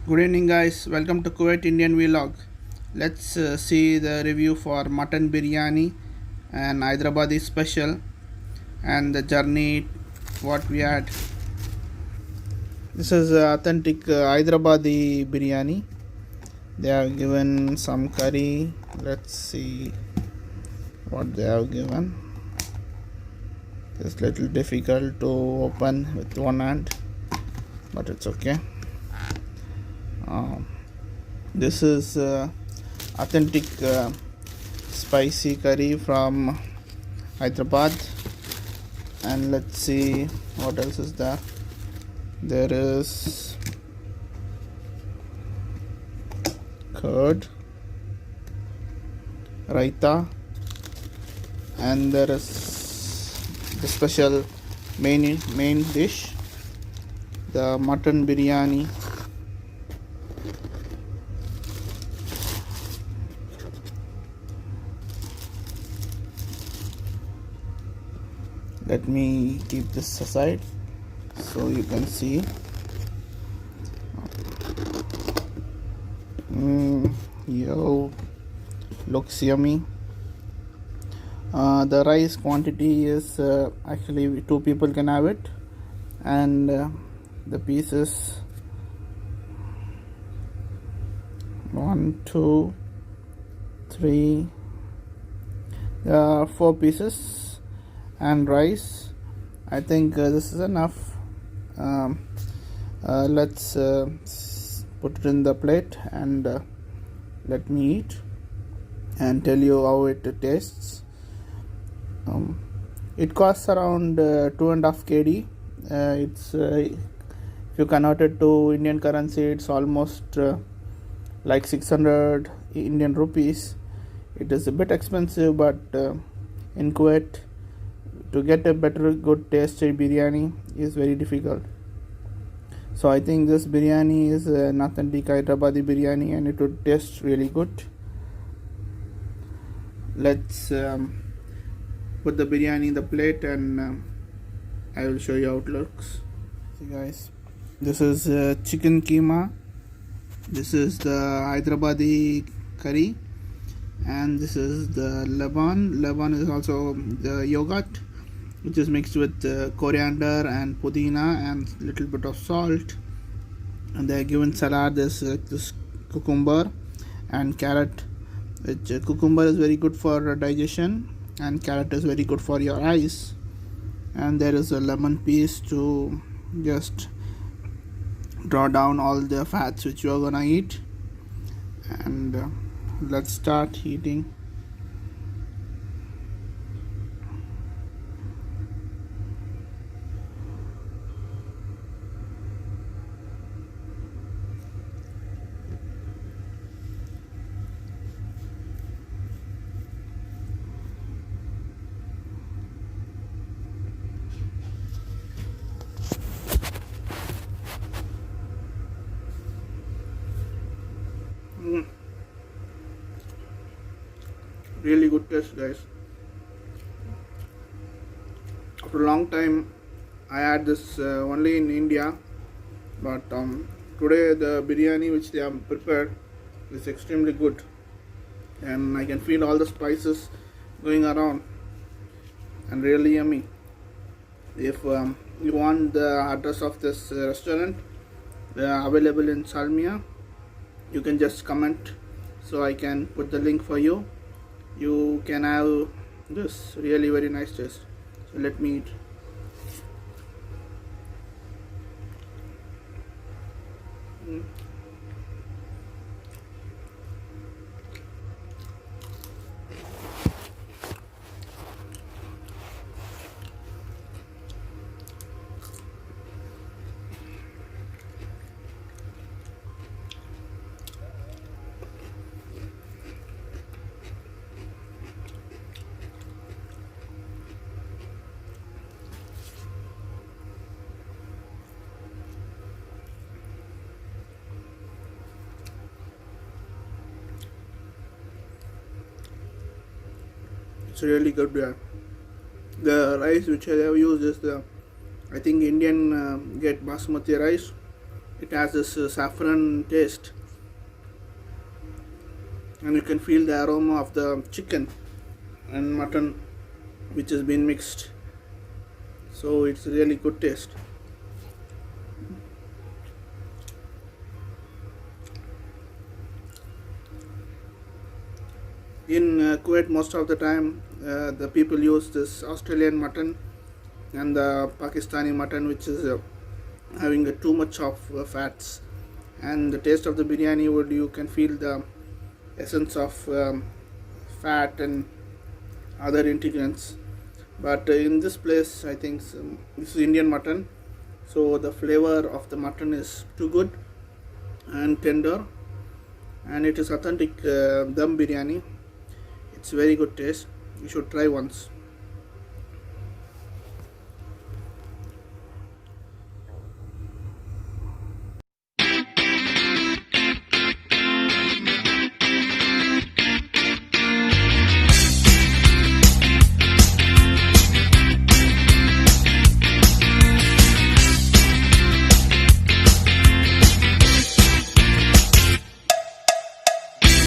Good evening, guys. Welcome to Kuwait Indian Vlog. Let's see the review for mutton biryani and Hydrabadi special and the journey what we had. This is authentic Hydrabadi biryani. They have given some curry. Let's see what they have given. It's little difficult to open with one hand, but it's okay. This is authentic spicy curry from Hyderabad, and let's see what else is there. There is curd, raita, and there is the special main dish, the mutton biryani. Let me keep this aside so you can see. Yo, looks yummy. The rice quantity is actually two people can have it, and the pieces 1, 2, 3, 4 pieces. And rice, I think this is enough. Let's put it in the plate and let me eat and tell you how it tastes. It costs around 2.5 kd. It's if you convert it to Indian currency, it's almost like 600 Indian rupees. It is a bit expensive, but in Kuwait, to get a better good tasty biryani is very difficult. So I think this biryani is an authentic Hyderabadi biryani and it would taste really good. Let's put the biryani in the plate and I will show you how it looks. See guys, this is chicken keema, this is the Hyderabadi curry, and this is the Leban. Leban is also the yogurt, which is mixed with coriander and pudina and little bit of salt. And they are given salad. There's this cucumber and carrot, which cucumber is very good for digestion and carrot is very good for your eyes. And there is a lemon piece to just draw down all the fats which you are gonna eat. And let's start eating. Really good taste, guys. After a long time I had this only in India, but today the biryani which they have prepared is extremely good, and I can feel all the spices going around and really yummy. If you want the address of this restaurant, they are available in Salmiya. You can just comment so I can put the link for you. You can have this really very nice taste. So let me eat. It's really good. The rice which I have used is the, I think Indian get basmati rice. It has this saffron taste, and you can feel the aroma of the chicken and mutton which has been mixed. So it's really good taste. In Kuwait, most of the time the people use this Australian mutton and the Pakistani mutton, which is having too much of fats, and the taste of the biryani you can feel the essence of fat and other ingredients. But in this place, I think this is Indian mutton, so the flavor of the mutton is too good and tender, and it is authentic dum biryani. It's very good taste. You should try once.